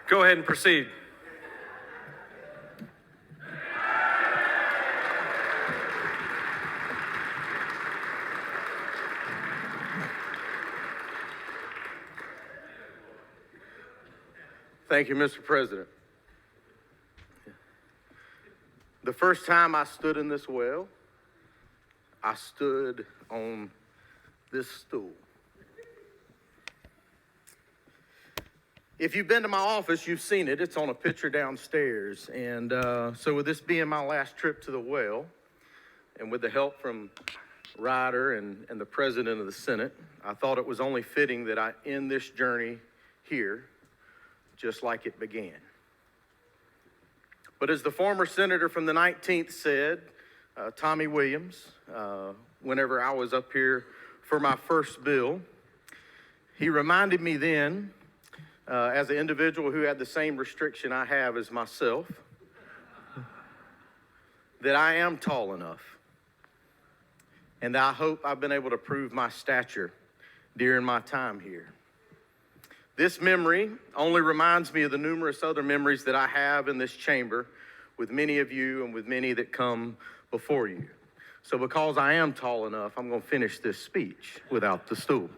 Go ahead and proceed. Thank you, Mr. President. The first time I stood in this well, I stood on this stool. If you've been to my office, you've seen it. It's on a picture downstairs. And so with this being my last trip to the well, and with the help from Ryder and the President of the Senate, I thought it was only fitting that I end this journey here, just like it began. But as the former senator from the 19th said, Tommy Williams, whenever I was up here for my first bill, he reminded me then, as an individual who had the same restriction I have as myself, that I am tall enough. And I hope I've been able to prove my stature during my time here. This memory only reminds me of the numerous other memories that I have in this chamber with many of you and with many that come before you. So because I am tall enough, I'm going to finish this speech without the stool.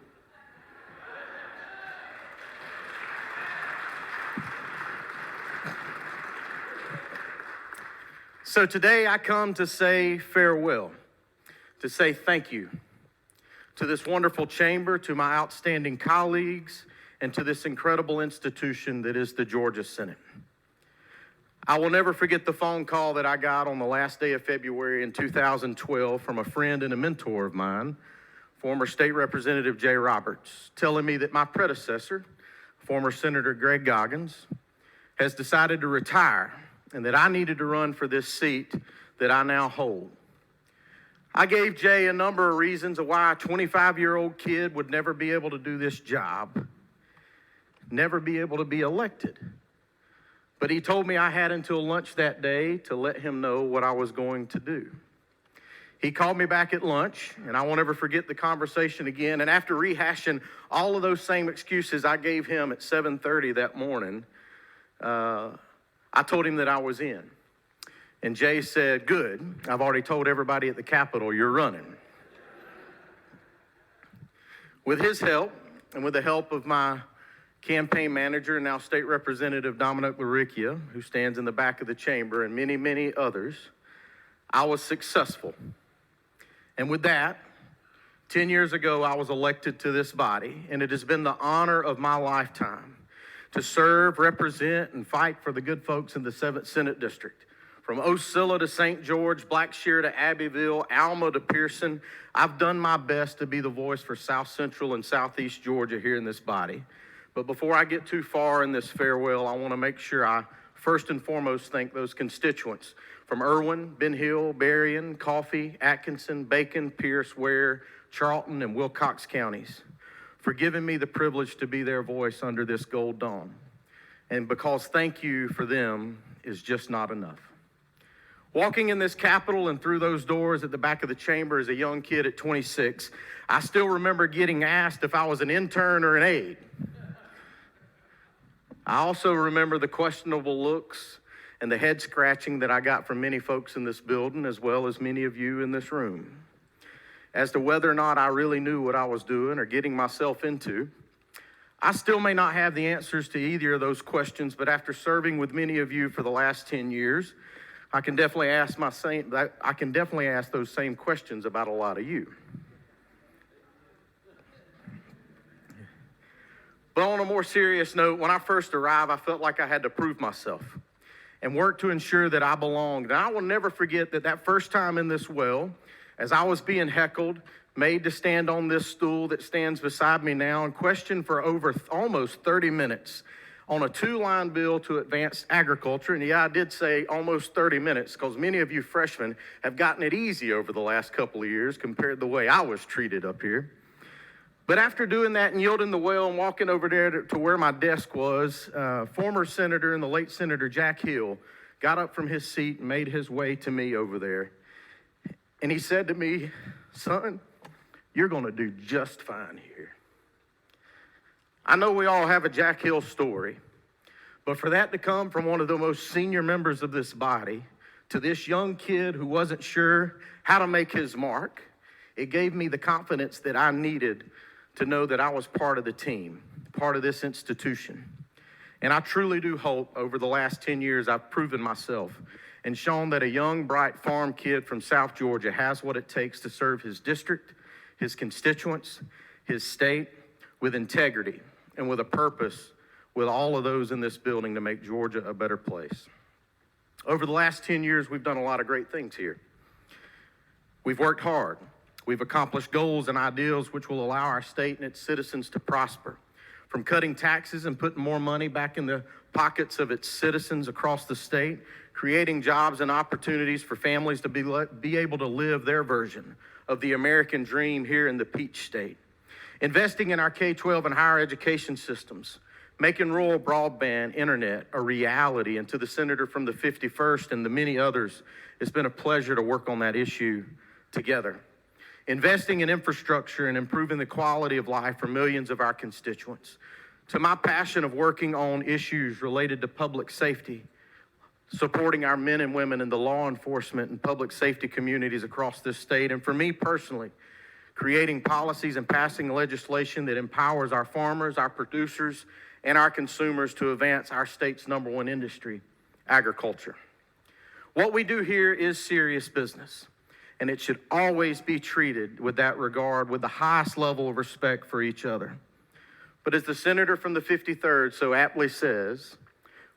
So today I come to say farewell, to say thank you to this wonderful chamber, to my outstanding colleagues, and to this incredible institution that is the Georgia Senate. I will never forget the phone call that I got on the last day of February in 2012 from a friend and a mentor of mine, former State Representative Jay Roberts, telling me that my predecessor, former Senator Greg Goggins, has decided to retire and that I needed to run for this seat that I now hold. I gave Jay a number of reasons of why a 25-year-old kid would never be able to do this job, never be able to be elected. But he told me I had until lunch that day to let him know what I was going to do. He called me back at lunch, and I won't ever forget the conversation again. And after rehashing all of those same excuses I gave him at 7:30 that morning, I told him that I was in. And Jay said, "Good, I've already told everybody at the Capitol you're running." With his help, and with the help of my campaign manager and now State Representative Dominic Laricchia, who stands in the back of the chamber, and many, many others, I was successful. And with that, 10 years ago, I was elected to this body, and it has been the honor of my lifetime to serve, represent, and fight for the good folks in the 7th Senate District. From Ocilla to St. George, Blackshear to Abbeville, Alma to Pearson, I've done my best to be the voice for South Central and Southeast Georgia here in this body. But before I get too far in this farewell, I want to make sure I first and foremost thank those constituents from Irwin, Ben Hill, Berrien, Coffee, Atkinson, Bacon, Pierce, Ware, Charlton, and Wilcox counties for giving me the privilege to be their voice under this gold dome. And because thank you for them is just not enough. Walking in this Capitol and through those doors at the back of the chamber as a young kid at 26, I still remember getting asked if I was an intern or an aide. I also remember the questionable looks and the head scratching that I got from many folks in this building, as well as many of you in this room, as to whether or not I really knew what I was doing or getting myself into. I still may not have the answers to either of those questions, but after serving with many of you for the last 10 years, I can definitely ask those same questions about a lot of you. But on a more serious note, when I first arrived, I felt like I had to prove myself and work to ensure that I belonged. And I will never forget that first time in this well, as I was being heckled, made to stand on this stool that stands beside me now, and questioned for over almost 30 minutes on a 2-line bill to advance agriculture. And yeah, I did say almost 30 minutes because many of you freshmen have gotten it easy over the last couple of years compared to the way I was treated up here. But after doing that and yielding the well and walking over there to where my desk was, former Senator and the late Senator Jack Hill got up from his seat and made his way to me over there. And he said to me, "Son, you're going to do just fine here." I know we all have a Jack Hill story, But for that to come from one of the most senior members of this body to this young kid who wasn't sure how to make his mark, it gave me the confidence that I needed to know that I was part of the team, part of this institution. And I truly do hope over the last 10 years I've proven myself and shown that a young, bright farm kid from South Georgia has what it takes to serve his district, his constituents, his state with integrity and with a purpose with all of those in this building to make Georgia a better place. Over the last 10 years, we've done a lot of great things here. We've worked hard. We've accomplished goals and ideals which will allow our state and its citizens to prosper. From cutting taxes and putting more money back in the pockets of its citizens across the state, creating jobs and opportunities for families to be able to live their version of the American dream here in the Peach State. Investing in our K-12 and higher education systems, making rural broadband internet a reality, and to the senator from the 51st and the many others, it's been a pleasure to work on that issue together. Investing in infrastructure and improving the quality of life for millions of our constituents. To my passion of working on issues related to public safety, supporting our men and women in the law enforcement and public safety communities across this state. And for me personally, creating policies and passing legislation that empowers our farmers, our producers, and our consumers to advance our state's #1 industry, agriculture. What we do here is serious business, and it should always be treated with that regard, with the highest level of respect for each other. But as the senator from the 53rd so aptly says,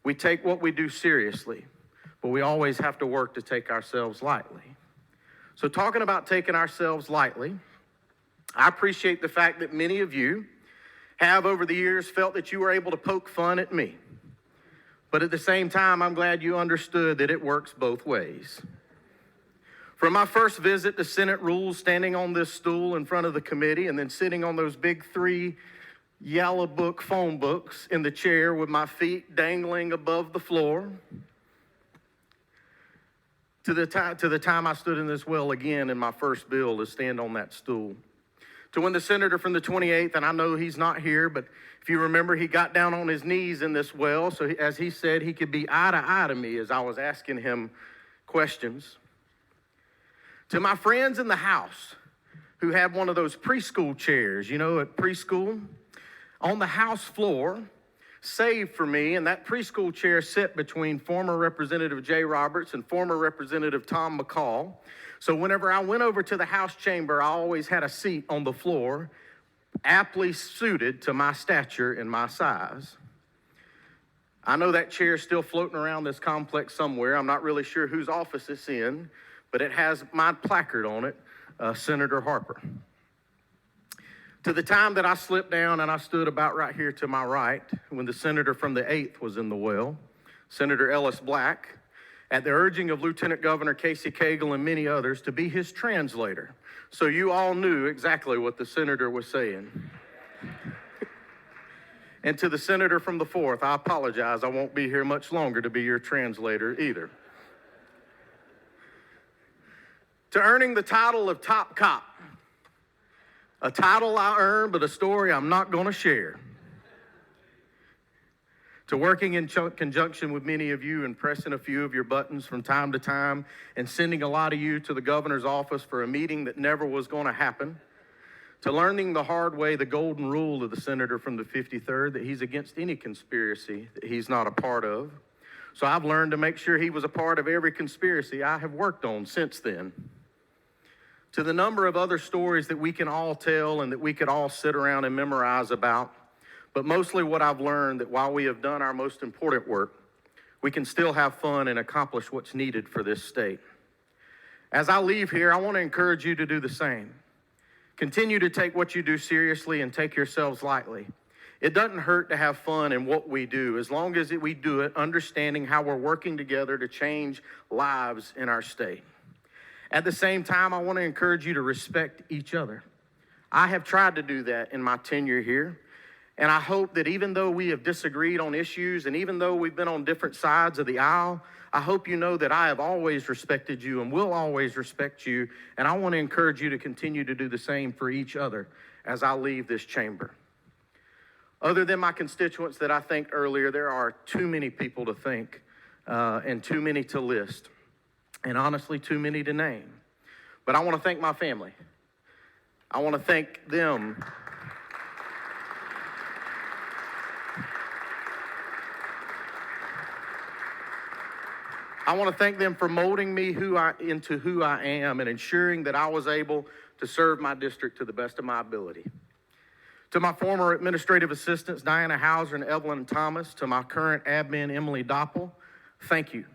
we take what we do seriously, but we always have to work to take ourselves lightly. So talking about taking ourselves lightly, I appreciate the fact that many of you have over the years felt that you were able to poke fun at me. But at the same time, I'm glad you understood that it works both ways. From my first visit to Senate Rules, standing on this stool in front of the committee and then sitting on those big 3 yellow book phone books in the chair with my feet dangling above the floor, to the time I stood in this well again in my first bill to stand on that stool. To when the senator from the 28th, and I know he's not here, but if you remember, he got down on his knees in this well, so as he said, he could be eye to eye to me as I was asking him questions. To my friends in the House who have one of those preschool chairs, you know, at preschool, on the House floor, saved for me, and that preschool chair sat between former Representative Jay Roberts and former Representative Tom McCall. So whenever I went over to the House chamber, I always had a seat on the floor, aptly suited to my stature and my size. I know that chair is still floating around this complex somewhere. I'm not really sure whose office it's in, but it has my placard on it, Senator Harper. To the time that I slipped down and I stood about right here to my right when the senator from the 8th was in the well, Senator Ellis Black, at the urging of Lieutenant Governor Casey Cagle and many others to be his translator. So you all knew exactly what the senator was saying. And to the senator from the 4th, I apologize, I won't be here much longer to be your translator either. To earning the title of top cop, a title I earned, but a story I'm not going to share. To working in conjunction with many of you and pressing a few of your buttons from time to time and sending a lot of you to the governor's office for a meeting that never was going to happen. To learning the hard way the golden rule of the senator from the 53rd, that he's against any conspiracy that he's not a part of. So I've learned to make sure he was a part of every conspiracy I have worked on since then. To the number of other stories that we can all tell and that we could all sit around and memorize about, but mostly what I've learned that while we have done our most important work, we can still have fun and accomplish what's needed for this state. As I leave here, I want to encourage you to do the same. Continue to take what you do seriously and take yourselves lightly. It doesn't hurt to have fun in what we do, as long as we do it understanding how we're working together to change lives in our state. At the same time, I want to encourage you to respect each other. I have tried to do that in my tenure here, and I hope that even though we have disagreed on issues and even though we've been on different sides of the aisle, I hope you know that I have always respected you and will always respect you, and I want to encourage you to continue to do the same for each other as I leave this chamber. Other than my constituents that I thanked earlier, there are too many people to thank and too many to list, and honestly, too many to name. But I want to thank my family. I want to thank them. I want to thank them for molding me into who I am and ensuring that I was able to serve my district to the best of my ability. To my former administrative assistants, Diana Hauser and Evelyn Thomas, to my current admin, Emily Doppel, thank you.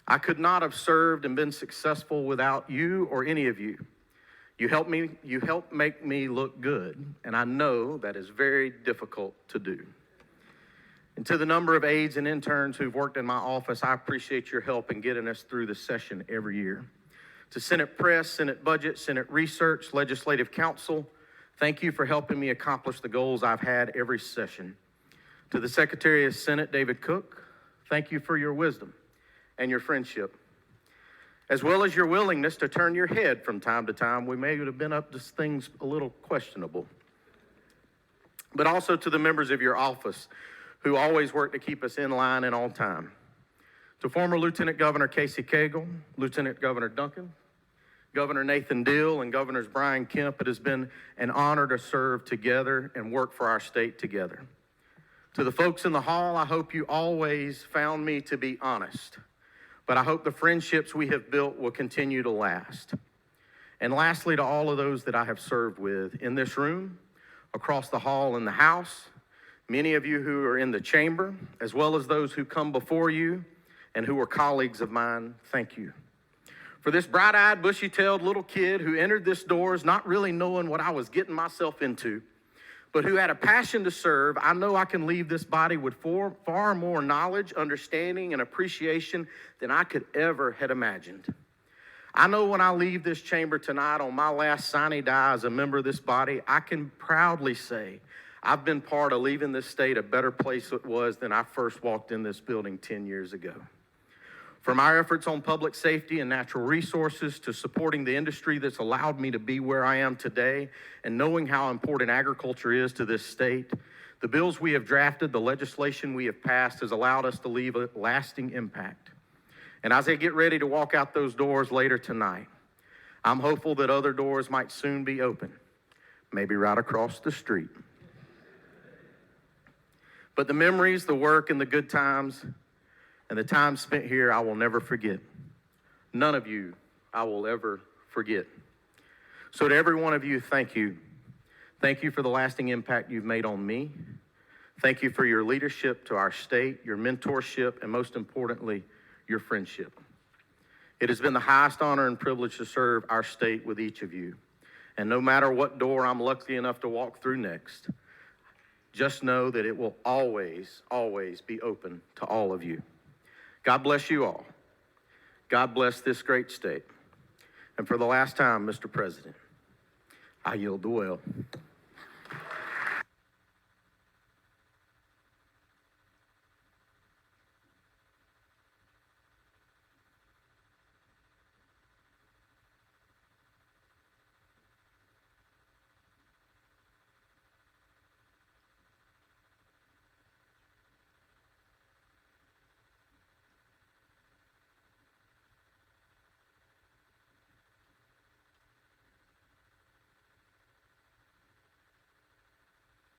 I could not have served and been successful without you or any of you. You helped make me look good, and I know that is very difficult to do. And to the number of aides and interns who've worked in my office, I appreciate your help in getting us through the session every year. To Senate Press, Senate Budget, Senate Research, Legislative Council, thank you for helping me accomplish the goals I've had every session. To the Secretary of Senate, David Cook, thank you for your wisdom and your friendship, as well as your willingness to turn your head from time to time. We may have been up to things a little questionable. But also to the members of your office who always work to keep us in line and on time. To former Lieutenant Governor Casey Cagle, Lieutenant Governor Duncan, Governor Nathan Deal, and Governors Brian Kemp, it has been an honor to serve together and work for our state together. To the folks in the hall, I hope you always found me to be honest, but I hope the friendships we have built will continue to last. And lastly, to all of those that I have served with in this room, across the hall in the House, many of you who are in the chamber, as well as those who come before you and who are colleagues of mine, thank you. For this bright-eyed, bushy-tailed little kid who entered this doors not really knowing what I was getting myself into, but who had a passion to serve, I know I can leave this body with far more knowledge, understanding, and appreciation than I could ever had imagined. I know when I leave this chamber tonight on my last sine die as a member of this body, I can proudly say I've been part of leaving this state a better place it was than I first walked in this building 10 years ago. From our efforts on public safety and natural resources to supporting the industry that's allowed me to be where I am today and knowing how important agriculture is to this state, the bills we have drafted, the legislation we have passed has allowed us to leave a lasting impact. And as I get ready to walk out those doors later tonight, I'm hopeful that other doors might soon be open, maybe right across the street. But the memories, the work, and the good times, and the time spent here, I will never forget. None of you I will ever forget. So to every one of you, thank you. Thank you for the lasting impact you've made on me. Thank you for your leadership to our state, your mentorship, and most importantly, your friendship. It has been the highest honor and privilege to serve our state with each of you. And no matter what door I'm lucky enough to walk through next, just know that it will always, always be open to all of you. God bless you all. God bless this great state. And for the last time, Mr. President, I yield the well.